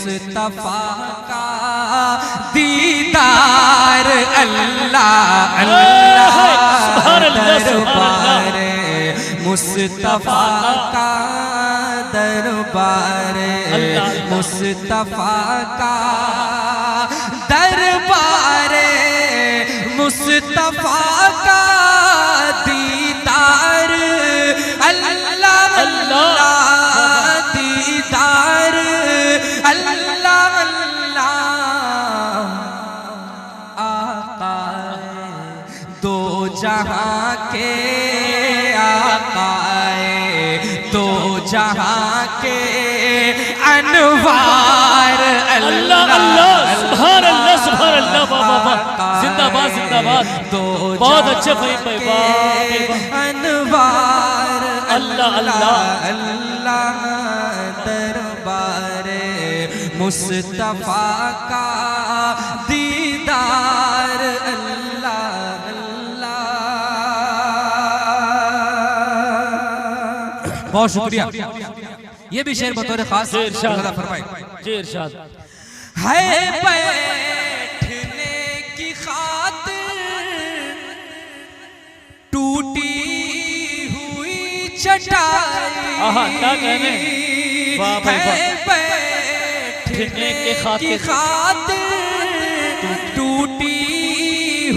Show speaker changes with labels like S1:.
S1: मुस्तफा का दीदार अल्लाह अल्लाह दरबार मुस्तफा का दरबार मुस्तफा का दरबार मुस्तफा का दीदार अल्लाह अल्लाह दीदार अल्लाह अल्लाह आका दो जहां के दो जहां के अनवार
S2: अल्लाह अल्लाह सुभान अल्लाह सुभान अल्लाह बाबा जिंदाबाद जिंदाबाद बहुत अच्छे भाई भाई
S1: अनवार
S2: अल्लाह अल्लाह
S1: अल्लाह दरबार मुस्तफा का दीदार अल्लाह अल्लाह। बहुत शुक्रिया। ये भी शेर बतौर खास फरमाए
S2: जी इरशाद।
S1: है बैठने की खातिर टूटी हुई चटाई
S2: क्या कहने वाह भाई वाह
S1: बैठने की खातिर टूटी